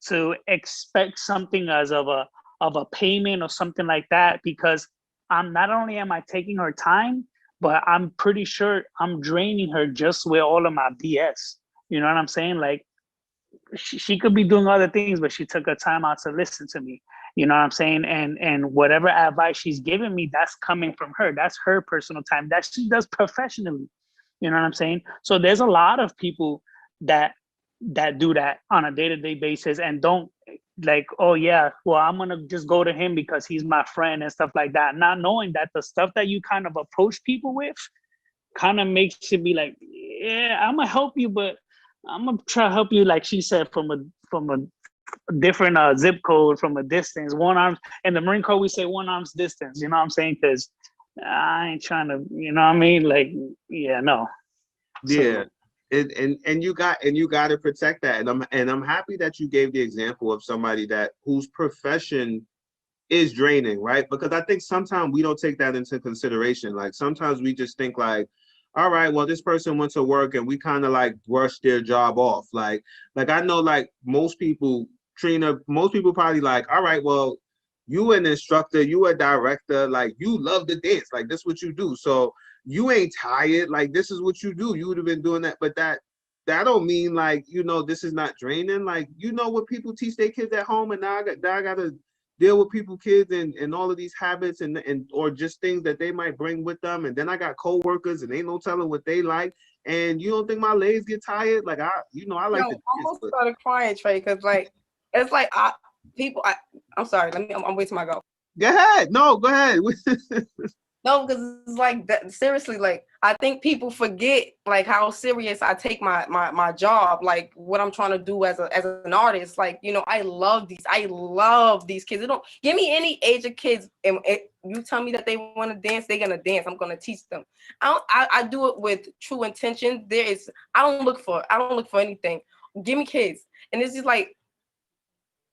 to expect something as of a payment or something like that, because I'm not only am I taking her time, but I'm pretty sure I'm draining her just with all of my BS. You know what I'm saying? Like, she could be doing other things, but she took her time out to listen to me. You know what I'm saying? And whatever advice she's giving me, that's coming from her. That's her personal time that she does professionally. You know what I'm saying? So there's a lot of people that do that on a day-to-day basis and don't like, oh yeah, well, I'm gonna just go to him because he's my friend and stuff like that, not knowing that the stuff that you kind of approach people with kind of makes it be like, yeah, I'm gonna help you, but I'm gonna try to help you, like she said, from a different zip code, from a distance, one arm. In the Marine Corps, we say one arm's distance. You know what I'm saying? Because I ain't trying to, you know what I mean? Like, yeah, no. Yeah. And you got to protect that. And I'm happy that you gave the example of somebody whose profession is draining, right? Because I think sometimes we don't take that into consideration. Like, sometimes we just think like, all right, well, this person went to work and we kind of like brush their job off. Like I know, like, most people, Trina, most people probably like, all right, well, you an instructor, you a director, like, you love to dance, like, this is what you do. So you ain't tired, like, this is what you do. You would have been doing that. But that don't mean like, this is not draining. Like, what people teach their kids at home, and now I got to deal with kids and all of these habits and or just things that they might bring with them. And then I got co-workers and ain't no telling what they like. And you don't think my legs get tired? Like, I like I almost started crying, Trey, because like, it's like I'm sorry, I'm waiting till I go. Go ahead. No, go ahead. No, because it's like that. Seriously, like, I think people forget like how serious I take my job, like what I'm trying to do as an artist. Like, I love these kids. They don't give me any age of kids, and you tell me that they want to dance, they're gonna dance. I'm gonna teach them. I do it with true intention. I don't look for anything. Give me kids, and it's just like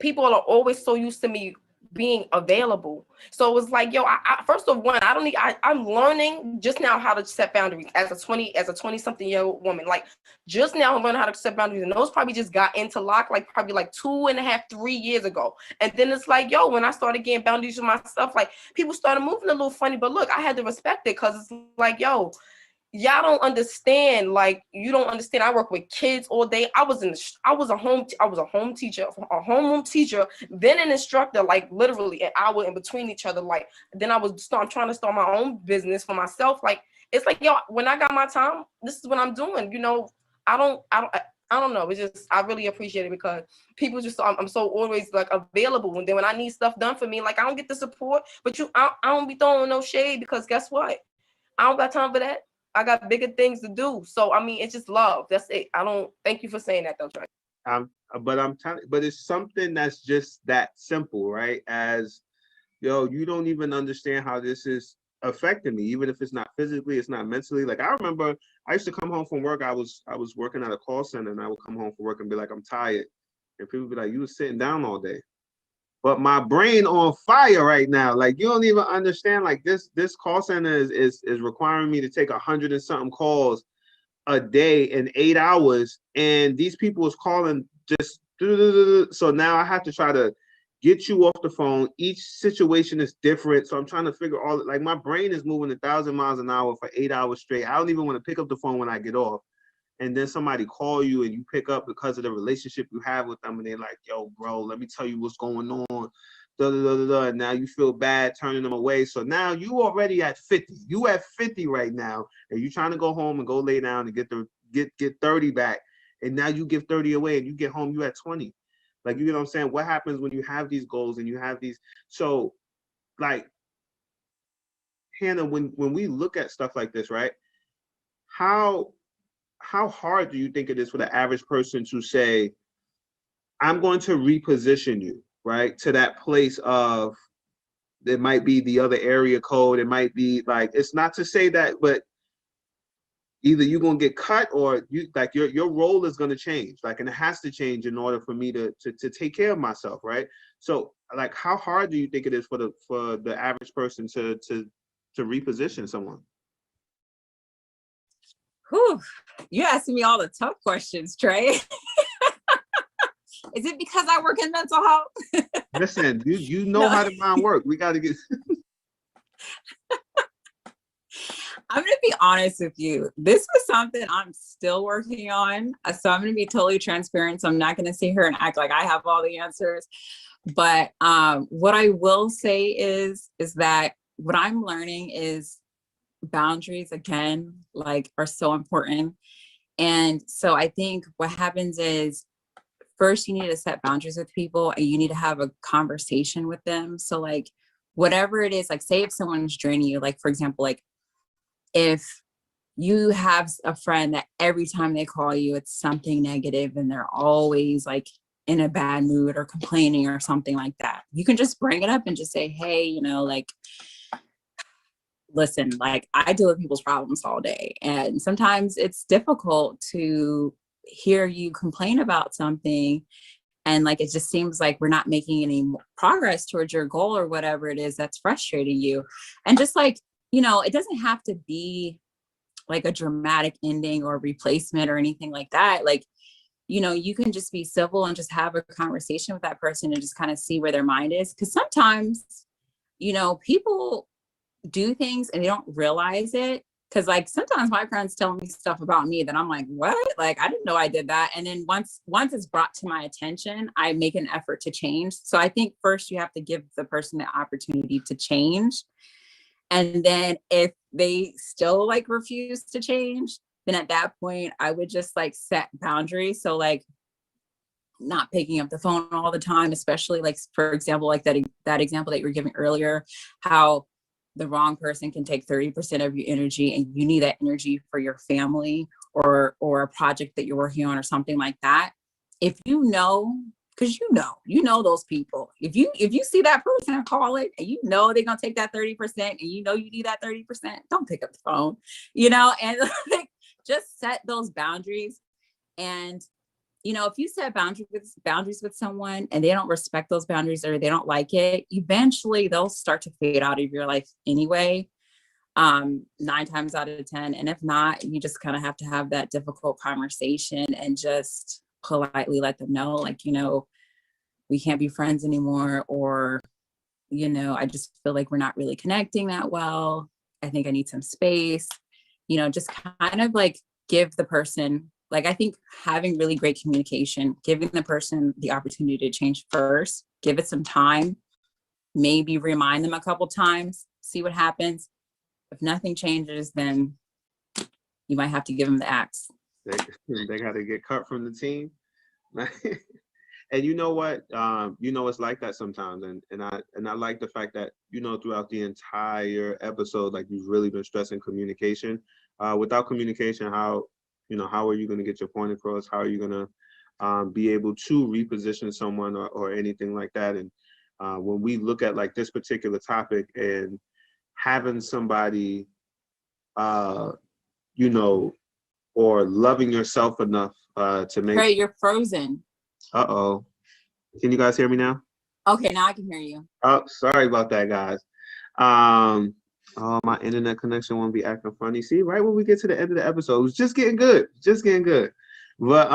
people are always so used to me being available. So it's like, yo, I first of one, I'm learning just now how to set boundaries as a 20 something year old woman. Like, just now I'm learning how to set boundaries, and those probably just got into lock like probably like 2.5, 3 years ago. And then it's like, yo, when I started getting boundaries with myself, like, people started moving a little funny, but look, I had to respect it, because it's like, yo, y'all don't understand. Like, you don't understand. I work with kids all day. I was a home teacher, a homeroom teacher, then an instructor, like literally an hour in between each other. Like, then I'm trying to start my own business for myself. Like, it's like, yo, when I got my time, this is what I'm doing. I don't know. It's just, I really appreciate it, because people just, I'm so always like available. And then when I need stuff done for me, like, I don't get the support, but I don't be throwing no shade, because guess what? I don't got time for that. I got bigger things to do. So, I mean, it's just love. That's it. Thank you for saying that though, Trey. but it's something that's just that simple, right? As yo, you don't even understand how this is affecting me, even if it's not physically, it's not mentally. Like I remember I used to come home from work. I was working at a call center, and I would come home from work and be like, I'm tired. And people would be like, you were sitting down all day. But my brain on fire right now. Like you don't even understand. Like this call center is requiring me to take 100 and something calls a day in 8 hours, and these people was calling just so now I have to try to get you off the phone. Each situation is different, so I'm trying to figure all like my brain is moving 1,000 miles an hour for 8 hours straight. I don't even want to pick up the phone when I get off, and then somebody call you and you pick up because of the relationship you have with them, and they're like, yo bro, let me tell you what's going on. And now you feel bad turning them away. So now you already at 50. You at 50 right now, and you trying to go home and go lay down and get 30 back. And now you give 30 away, and you get home, you at 20. Like, you know what I'm saying? What happens when you have these goals and you have these? So, like, Hannah, when we look at stuff like this, right? How hard do you think it is for the average person to say, I'm going to reposition you, right, to that place of, it might be the other area code, it might be like, it's not to say that, but either you're gonna get cut or you like your role is gonna change, like, and it has to change in order for me to take care of myself, right? So like, how hard do you think it is for the average person to reposition someone? Whew, you asking me all the tough questions, Trey. Is it because I work in mental health? Listen, you know No. how the mind work. We got to get. I'm going to be honest with you. This was something I'm still working on. So I'm going to be totally transparent. So I'm not going to sit here and act like I have all the answers. But what I will say is that what I'm learning is boundaries, again, like, are so important. And so I think what happens is, first you need to set boundaries with people, and you need to have a conversation with them. So like, whatever it is, like, say if someone's draining you, like, for example, like, if you have a friend that every time they call you, it's something negative and they're always like in a bad mood or complaining or something like that, you can just bring it up and just say, hey, you know, like, listen, like, I deal with people's problems all day, and sometimes it's difficult to hear you complain about something, and like, it just seems like we're not making any progress towards your goal or whatever it is that's frustrating you. And just like, you know, it doesn't have to be like a dramatic ending or replacement or anything like that. Like, you know, you can just be civil and just have a conversation with that person and just kind of see where their mind is. Because sometimes, you know, people do things and they don't realize it. Because like, sometimes my friends tell me stuff about me that I'm like, what? Like, I didn't know I did that. And then once it's brought to my attention, I make an effort to change. So I think first you have to give the person the opportunity to change. And then if they still like refuse to change, then at that point I would just like set boundaries. So like, not picking up the phone all the time, especially like, for example, like that example that you were giving earlier, how the wrong person can take 30% of your energy, and you need that energy for your family or a project that you're working on or something like that. If you know, because you know those people, if you see that person call it and you know they're gonna take that 30% and you know you need that 30%, don't pick up the phone, you know, and like, just set those boundaries. And you know, if you set boundaries with someone and they don't respect those boundaries or they don't like it, eventually they'll start to fade out of your life anyway, 9 times out of 10. And if not, you just kind of have to have that difficult conversation and just politely let them know, like, you know, we can't be friends anymore, or, you know, I just feel like we're not really connecting that well. I think I need some space, you know, just kind of like give the person, like, I think having really great communication, giving the person the opportunity to change first, give it some time, maybe remind them a couple times, see what happens. If nothing changes, then you might have to give them the axe. They got to get cut from the team. And you know what? You know, it's like that sometimes. And I like the fact that, you know, throughout the entire episode, like, you've really been stressing communication. Without communication, how are you going to get your point across? How are you going to be able to reposition someone or anything like that. And when we look at like this particular topic and having somebody, you know, or loving yourself enough to make. Hey, you're frozen. Uh-oh. Can you guys hear me now? Okay, now I can hear you. Oh, sorry about that, guys. Oh, my internet connection won't be acting funny. See, right when we get to the end of the episode, it's just getting good, just getting good. But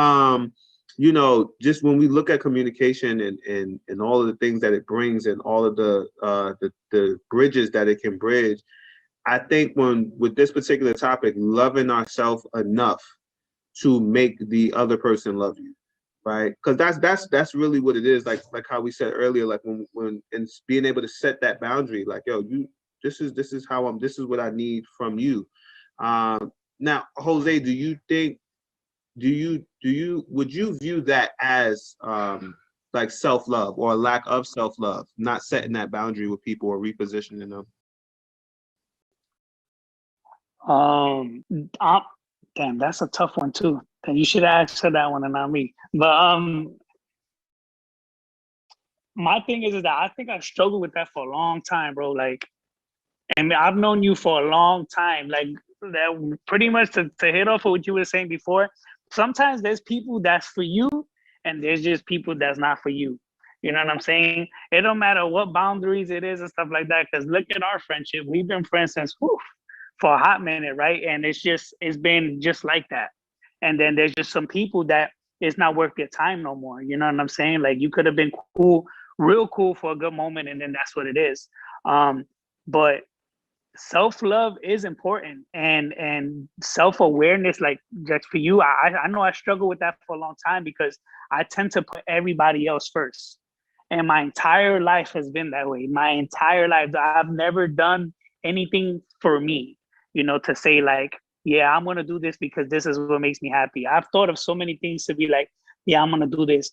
you know, just when we look at communication and all of the things that it brings and all of the bridges that it can bridge, I think when with this particular topic, loving ourselves enough to make the other person love you, right? Because that's really what it is. Like how we said earlier, like when and being able to set that boundary, like, yo, you, this is how I'm, this is what I need from you. Now, Jose, do you think, would you view that as like self-love or a lack of self-love, not setting that boundary with people or repositioning them? Damn, that's a tough one too. And you should have asked her that one and not me. But my thing is that I think I struggled with that for a long time, bro. Like, and I've known you for a long time. Like, that pretty much to hit off of what you were saying before. Sometimes there's people that's for you, and there's just people that's not for you. You know what I'm saying? It don't matter what boundaries it is and stuff like that. Because look at our friendship. We've been friends since for a hot minute, right? And it's been just like that. And then there's just some people that it's not worth your time no more. You know what I'm saying? Like, you could have been cool, real cool for a good moment, and then that's what it is. But self-love is important, and self-awareness, like just for you, I know I struggle with that for a long time because I tend to put everybody else first. And my entire life has been that way. My entire life, I've never done anything for me, you know, to say like, yeah, I'm going to do this because this is what makes me happy. I've thought of so many things to be like, yeah, I'm going to do this.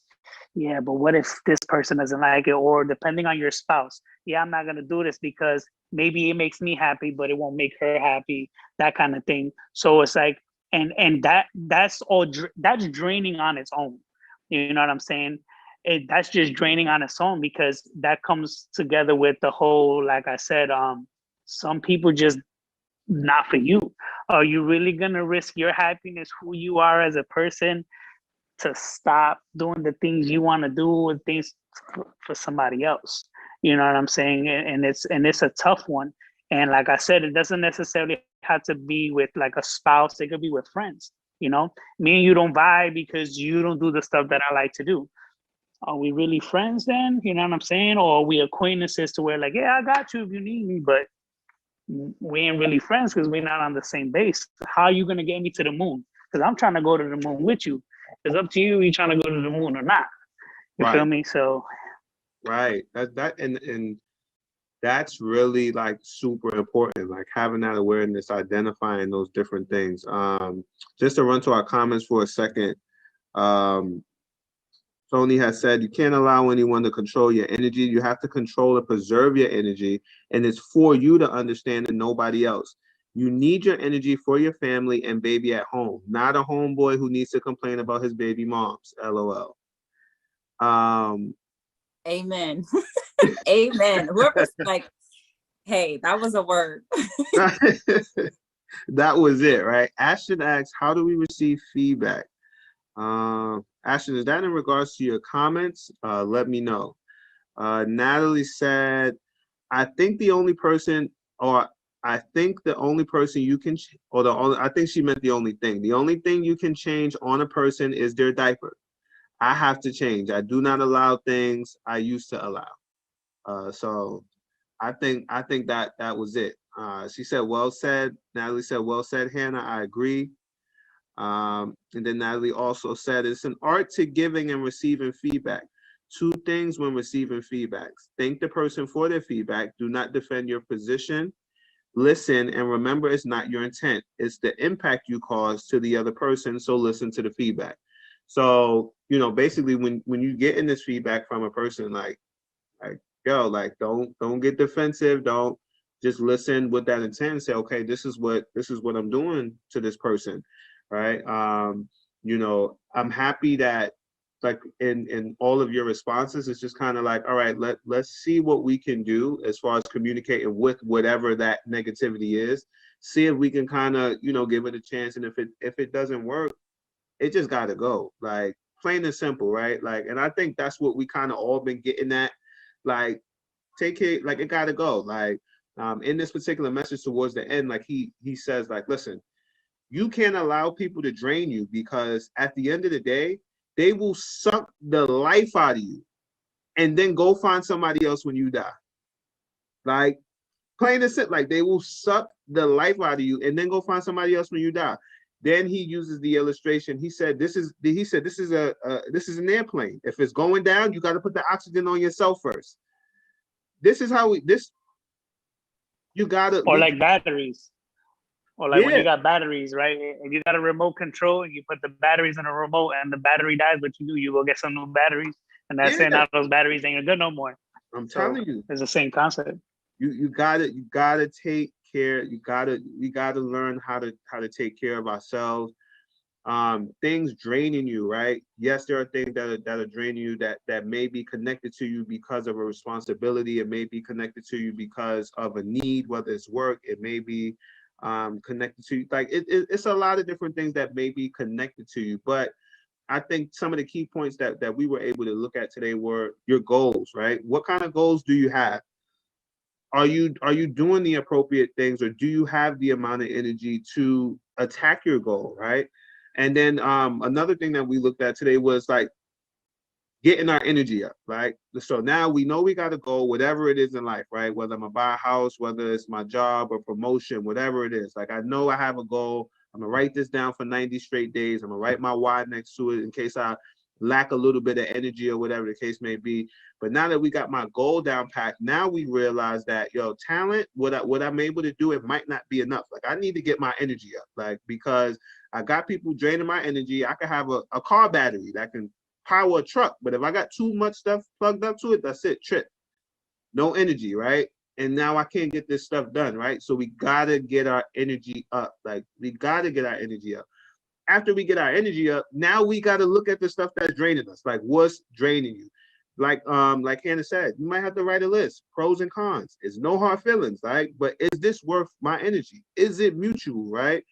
Yeah, but what if this person doesn't like it? Or depending on your spouse, yeah, I'm not going to do this because maybe it makes me happy, but it won't make her happy, that kind of thing. So it's like, and that's draining on its own. You know what I'm saying? That's just draining on its own, because that comes together with the whole, like I said, some people just not for you. Are you really gonna risk your happiness, who you are as a person, to stop doing the things you want to do and things for somebody else? You know what I'm saying? And it's a tough one. And like I said, it doesn't necessarily have to be with like a spouse. It could be with friends. You know, me and you don't vibe because you don't do the stuff that I like to do. Are we really friends then? You know what I'm saying? Or are we acquaintances to where like, yeah, I got you if you need me, but we ain't really friends because we're not on the same base. How are you gonna get me to the moon? Because I'm trying to go to the moon with you. It's up to you. You trying to go to the moon or not? You Right. feel me? So right, and that's really like super important, like having that awareness, identifying those different things. Just to run to our comments for a second. Tony has said, you can't allow anyone to control your energy. You have to control and preserve your energy. And it's for you to understand and nobody else. You need your energy for your family and baby at home, not a homeboy who needs to complain about his baby moms. LOL. Amen. Amen. Whoever's like, hey, that was a word. That was it, right? Ashton asks, how do we receive feedback? Ashton, is that in regards to your comments? Let me know. Natalie said, I think the only person, or I think the only person you can, or the only, I think she meant the only thing you can change on a person is their diaper. I have to change. I do not allow things I used to allow. So I think that was it. She said, well said. Natalie said, well said, Hannah. I agree. And then Natalie also said, it's an art to giving and receiving feedback. Two things when receiving feedbacks. Thank the person for their feedback. Do not defend your position. Listen and remember, it's not your intent. It's the impact you cause to the other person. So listen to the feedback. So, you know, basically when you get in this feedback from a person, like yo, like don't get defensive. Don't just listen with that intent and say, okay, this is what I'm doing to this person. Right. You know, I'm happy that like in all of your responses, it's just kind of like, all right, let's see what we can do as far as communicating with whatever that negativity is. See if we can kind of, you know, give it a chance. And if it doesn't work, it just gotta go. Like plain and simple, right? Like, and I think that's what we kind of all been getting at. Like, take it, like it gotta go. Like, in this particular message towards the end, like he says, like, listen, you can't allow people to drain you, because at the end of the day, they will suck the life out of you and then go find somebody else when you die. Like, plain and simple, like they will suck the life out of you and then go find somebody else when you die. Then he uses the illustration. He said, this is an airplane. If it's going down, you got to put the oxygen on yourself first. This is how you gotta, or like batteries. Or like when Yeah. you got batteries, right? And you got a remote control and you put the batteries in a remote and the battery dies, what you do, you go get some new batteries. And that's it. Yeah. Now those batteries ain't good no more. I'm So telling you, it's the same concept. you gotta take care. We gotta learn how to take care of ourselves. Things draining you, right? Yes, there are things that are draining you that may be connected to you because of a responsibility. It may be connected to you because of a need, whether it's work. It may be connected to you. Like it's a lot of different things that may be connected to you. But I think some of the key points that we were able to look at today were your goals, right? What kind of goals do you have? Are you doing the appropriate things, or do you have the amount of energy to attack your goal, right? And then another thing that we looked at today was like getting our energy up, right? So now we know we got to go, whatever it is in life, right? Whether I'm gonna buy a house, whether it's my job or promotion, whatever it is. Like I know I have a goal. I'm gonna write this down for 90 straight days. I'm gonna write my why next to it in case I lack a little bit of energy or whatever the case may be. But now that we got my goal down packed, now we realize that talent, what I'm able to do, it might not be enough. Like I need to get my energy up, like because I got people draining my energy. I could have a car battery that can power a truck, but if I got too much stuff plugged up to it, that's it, trip. No energy, right? And now I can't get this stuff done, right? So we gotta get our energy up. Like we gotta get our energy up. After we get our energy up, now we gotta look at the stuff that's draining us. Like what's draining you? Like Hannah said, you might have to write a list, pros and cons. It's no hard feelings, right? But is this worth my energy? Is it mutual, right?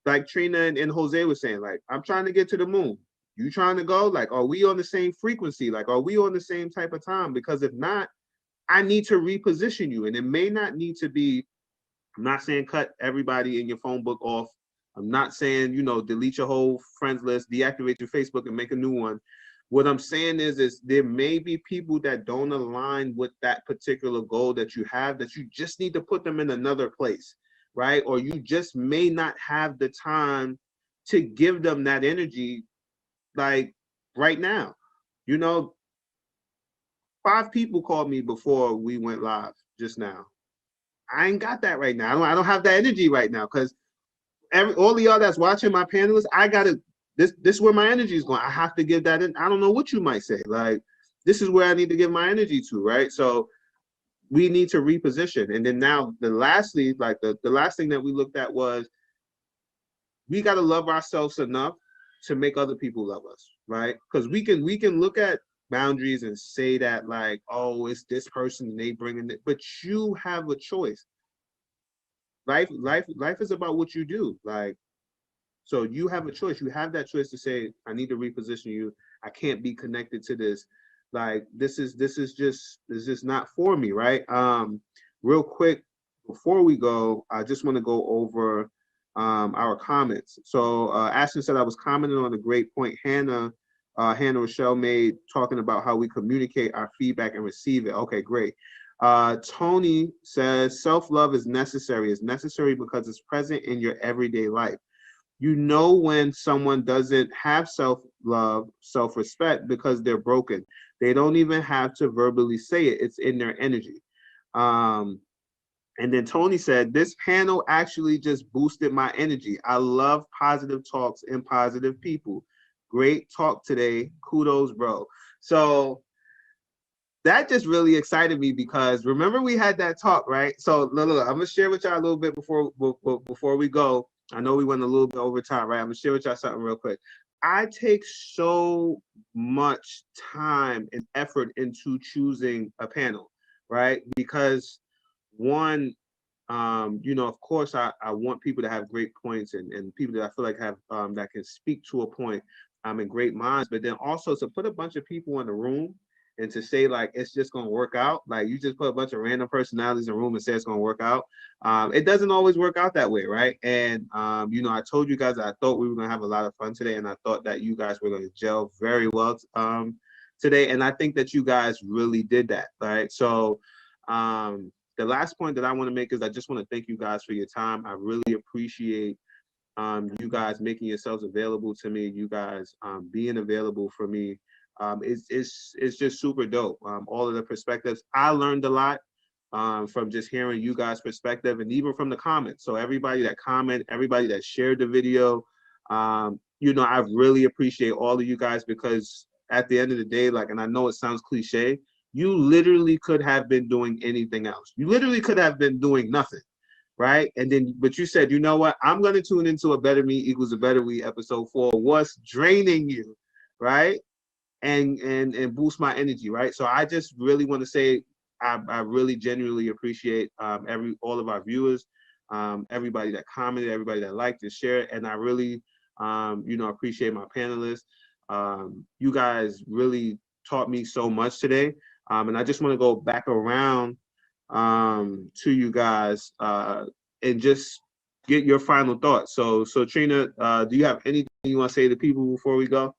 Like Trina and Jose was saying, like, I'm trying to get to the moon. You trying to go? Like, are we on the same frequency? Like, are we on the same type of time? Because if not, I need to reposition you. And it may not need to be, I'm not saying cut everybody in your phone book off. I'm not saying, delete your whole friends list, deactivate your Facebook and make a new one. What I'm saying is there may be people that don't align with that particular goal that you have, that you just need to put them in another place, right? Or you just may not have the time to give them that energy, like right now. 5 people called me before we went live just now. I ain't got that right now. I don't have that energy right now, because all of y'all that's watching, my panelists, I gotta, this is where my energy is going. I have to give that in. I don't know what you might say. Like, this is where I need to give my energy to, right? So we need to reposition. And then now the last thing that we looked at was we got to love ourselves enough to make other people love us, right? Because we can look at boundaries and say that, like, oh, it's this person and they bringing it, but you have a choice. Life is about what you do. Like, so you have a choice. You have that choice to say, I need to reposition you. I can't be connected to this. Like, this is just not for me, right? Real quick, before we go, I just want to go over our comments. So Ashton said, I was commenting on a great point Hannah Rochelle made, talking about how we communicate our feedback and receive it. Okay, great. Tony says, self-love is necessary. It's necessary because it's present in your everyday life. You know when someone doesn't have self-love, self-respect, because they're broken. They don't even have to verbally say it. It's in their energy. And then Tony said, this panel actually just boosted my energy. I love positive talks and positive people. Great talk today. Kudos, bro. So that just really excited me, because remember we had that talk, right? So look, I'm gonna share with y'all a little bit before we go. I know we went a little bit over time, right? I'm gonna share with y'all something real quick. I take so much time and effort into choosing a panel, right? Because one, of course, I want people to have great points and people that I feel like have that can speak to a point, and great minds. But then also to put a bunch of people in the room and to say like it's just gonna work out, like you just put a bunch of random personalities in a room and say it's gonna work out. It doesn't always work out that way, right? And I told you guys that I thought we were gonna have a lot of fun today, and I thought that you guys were gonna gel very well today, and I think that you guys really did that, right? So. The last point that I want to make is I just want to thank you guys for your time. I really appreciate you guys making yourselves available to me. You guys being available for me. It's just super dope. All of the perspectives. I learned a lot from just hearing you guys' perspective and even from the comments. So everybody that commented, everybody that shared the video, I really appreciate all of you guys because at the end of the day, like, and I know it sounds cliche, you literally could have been doing anything else. You literally could have been doing nothing, right? And then, but you said, you know what? I'm going to tune into a Better Me Equals a Better We episode 4. What's draining you, right? And boost my energy, right? So I just really want to say I really genuinely appreciate all of our viewers, everybody that commented, everybody that liked and shared, and I really appreciate my panelists. You guys really taught me so much today. And I just want to go back around to you guys and just get your final thoughts. So Trina, do you have anything you want to say to people before we go?